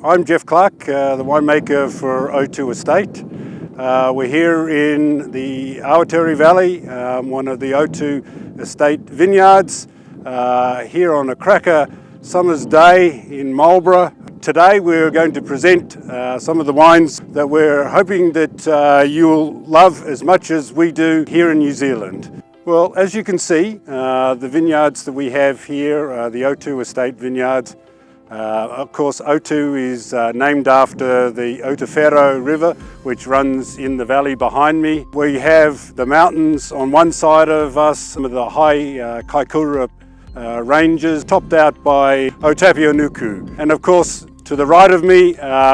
I'm Jeff Clark, the winemaker for OTU Estate. We're here in the Awatere Valley, one of the OTU Estate vineyards, here on a cracker summer's day in Marlborough. Today we're going to present some of the wines that we're hoping that you'll love as much as we do here in New Zealand. Well, as you can see, the vineyards that we have here, the OTU Estate vineyards. Of course, OTU is named after the Otawhero River, which runs in the valley behind me. We have the mountains on one side of us, some of the high Kaikoura ranges, topped out by Otapianuku. And of course, to the right of me,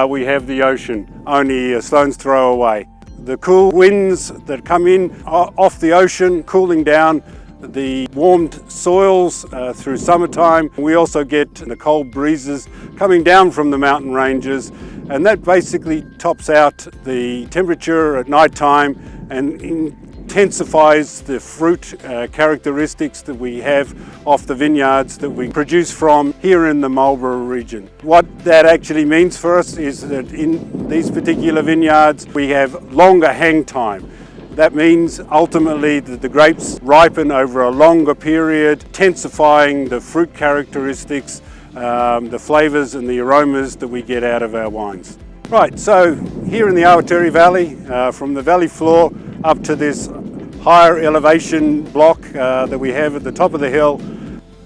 we have the ocean, only a stone's throw away. The cool winds that come in off the ocean, cooling down the warmed soils through summertime. We also get the cold breezes coming down from the mountain ranges, and that basically tops out the temperature at night time and intensifies the fruit characteristics that we have off the vineyards that we produce from here in the Marlborough region. What that actually means for us is that in these particular vineyards we have longer hang time. That means ultimately that the grapes ripen over a longer period, intensifying the fruit characteristics, the flavours and the aromas that we get out of our wines. Right, so here in the Awatere Valley, from the valley floor up to this higher elevation block that we have at the top of the hill,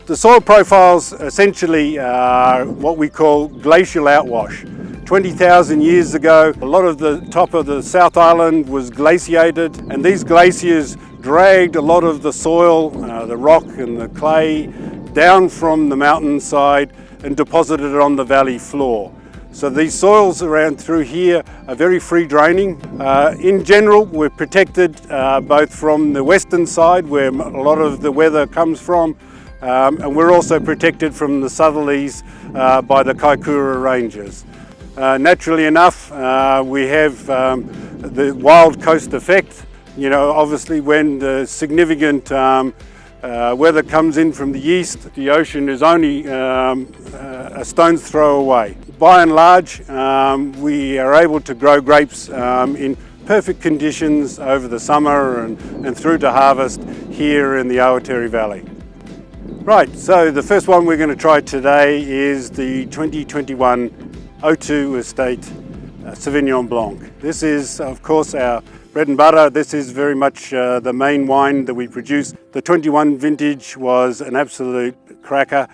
the soil profiles essentially are what we call glacial outwash. 20,000 years ago, a lot of the top of the South Island was glaciated, and these glaciers dragged a lot of the soil, the rock and the clay, down from the mountainside and deposited it on the valley floor. So these soils around through here are very free draining. In general, we're protected both from the western side, where a lot of the weather comes from, and we're also protected from the southerlies by the Kaikoura ranges. Naturally enough, we have the wild coast effect. You know, obviously when the significant weather comes in from the east, the ocean is only a stone's throw away. By and large, we are able to grow grapes in perfect conditions over the summer and through to harvest here in the Awatere Valley. Right, so the first one we're going to try today is the 2021 OTU Estate Sauvignon Blanc. This is, of course, our bread and butter. This is very much the main wine that we produce. The 21 vintage was an absolute cracker.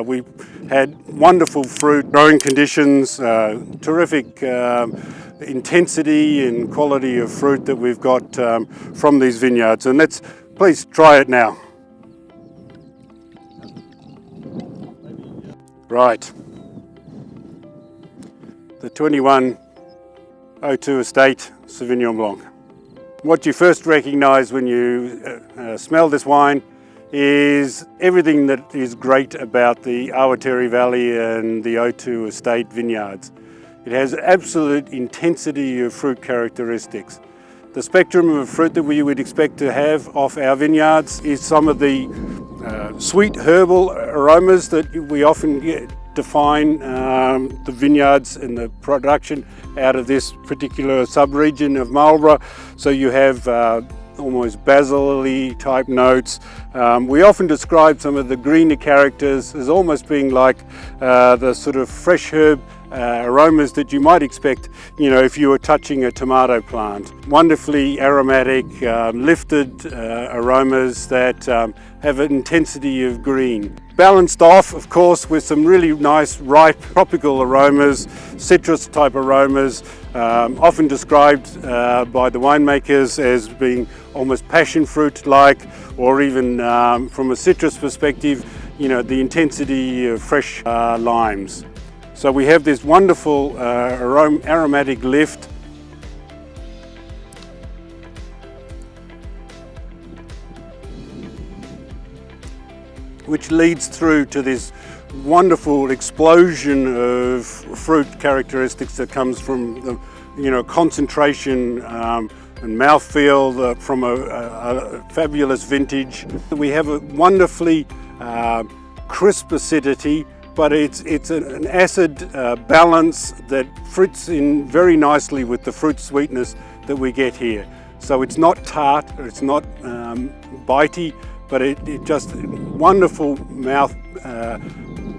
We had wonderful fruit, growing conditions, terrific intensity and quality of fruit that we've got from these vineyards. And let's please try it now. Right. The 21 OTU Estate Sauvignon Blanc. What you first recognise when you smell this wine is everything that is great about the Awatere Valley and the OTU Estate vineyards. It has absolute intensity of fruit characteristics. The spectrum of fruit that we would expect to have off our vineyards is some of the sweet herbal aromas that we often define the vineyards and the production out of this particular sub-region of Marlborough. So you have almost basil-y type notes. We often describe some of the greener characters as almost being like the sort of fresh herb aromas that you might expect, you know, if you were touching a tomato plant. Wonderfully aromatic, lifted aromas that have an intensity of green. Balanced off, of course, with some really nice, ripe, tropical aromas, citrus type aromas, often described by the winemakers as being almost passion fruit-like, or even from a citrus perspective, you know, the intensity of fresh limes. So we have this wonderful aromatic lift, which leads through to this wonderful explosion of fruit characteristics that comes from the, you know, concentration and mouthfeel from a fabulous vintage. We have a wonderfully crisp acidity but it's an acid balance that fits in very nicely with the fruit sweetness that we get here. So it's not tart, it's not bitey, but it just wonderful mouth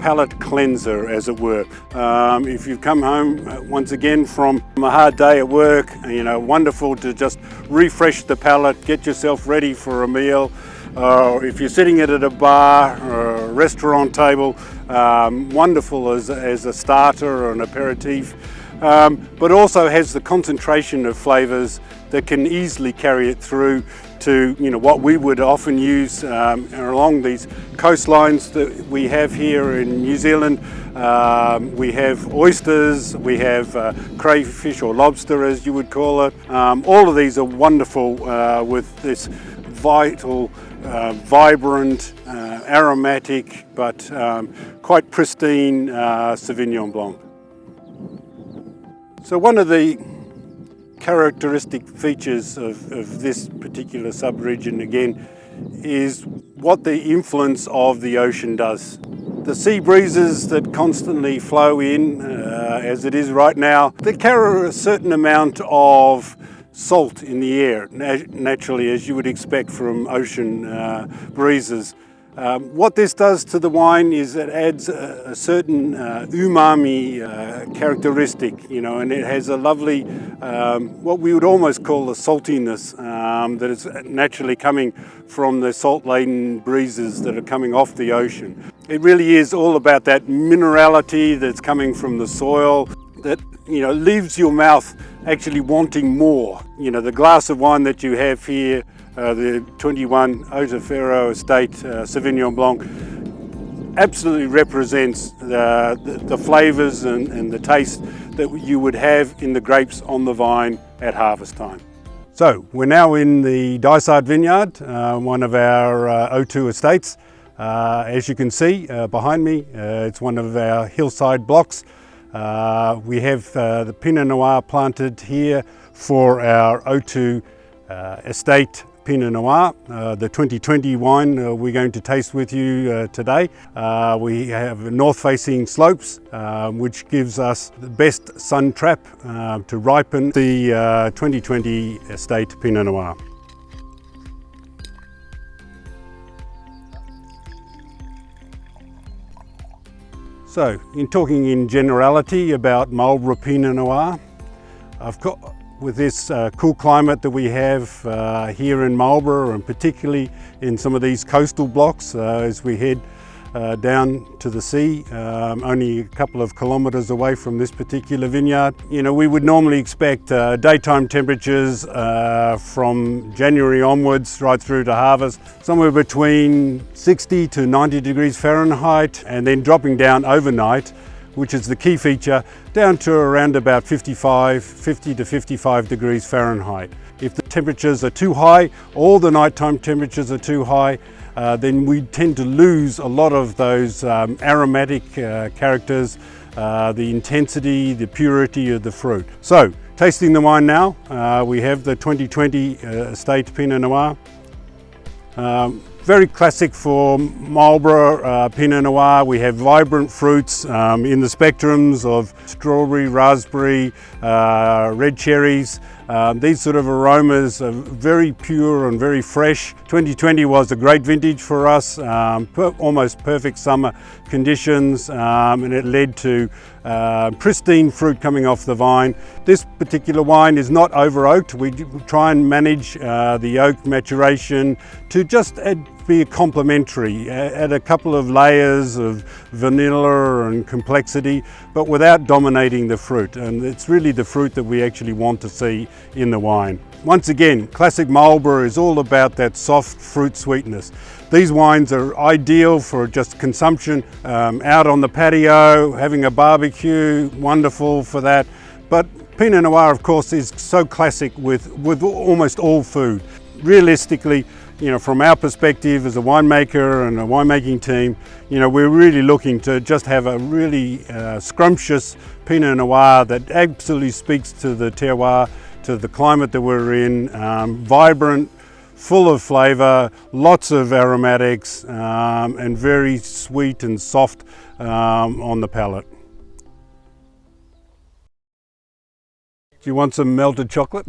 palate cleanser, as it were. If you've come home once again from a hard day at work, wonderful to just refresh the palate, get yourself ready for a meal. If you're sitting at a bar or a restaurant table, wonderful as a starter or an aperitif, but also has the concentration of flavours that can easily carry it through to what we would often use along these coastlines that we have here in New Zealand. We have oysters, we have crayfish or lobster, as you would call it. All of these are wonderful with this vital, vibrant, aromatic, but quite pristine Sauvignon Blanc. So one of the characteristic features of this particular sub-region again is what the influence of the ocean does. The sea breezes that constantly flow in, as it is right now, they carry a certain amount of salt in the air, naturally, as you would expect from ocean breezes. What this does to the wine is it adds a certain umami characteristic, and it has a lovely, what we would almost call a saltiness that is naturally coming from the salt-laden breezes that are coming off the ocean. It really is all about that minerality that's coming from the soil that leaves your mouth actually wanting more. The glass of wine that you have here, the 21 OTU Estate Sauvignon Blanc, absolutely represents the flavours and the taste that you would have in the grapes on the vine at harvest time. So we're now in the Dysart Vineyard, one of our OTU estates. As you can see behind me, it's one of our hillside blocks. We have the Pinot Noir planted here for our OTU Estate Pinot Noir, the 2020 wine we're going to taste with you today. We have north-facing slopes, which gives us the best sun trap to ripen the 2020 Estate Pinot Noir. So, in talking in generality about Marlborough Pinot Noir, with this cool climate that we have here in Marlborough, and particularly in some of these coastal blocks as we head down to the sea, only a couple of kilometres away from this particular vineyard. We would normally expect daytime temperatures from January onwards right through to harvest, somewhere between 60 to 90 degrees Fahrenheit, and then dropping down overnight, which is the key feature, down to around about 50 to 55 degrees Fahrenheit. If the temperatures are too high, or the nighttime temperatures are too high, then we tend to lose a lot of those aromatic characters, the intensity, the purity of the fruit. So, tasting the wine now, we have the 2020 Estate Pinot Noir. Very classic for Marlborough Pinot Noir. We have vibrant fruits in the spectrums of strawberry, raspberry, red cherries. These sort of aromas are very pure and very fresh. 2020 was a great vintage for us, almost perfect summer conditions, and it led to pristine fruit coming off the vine. This particular wine is not over oaked. We try and manage the oak maturation to just be complementary, add a couple of layers of vanilla and complexity, but without dominating the fruit. And it's really the fruit that we actually want to see in the wine. Once again, classic Marlborough is all about that soft fruit sweetness. These wines are ideal for just consumption out on the patio, having a barbecue, wonderful for that. But Pinot Noir, of course, is so classic with almost all food. Realistically, from our perspective as a winemaker and a winemaking team, we're really looking to just have a really scrumptious Pinot Noir that absolutely speaks to the terroir, to the climate that we're in, vibrant, full of flavour, lots of aromatics, and very sweet and soft on the palate. Do you want some melted chocolate?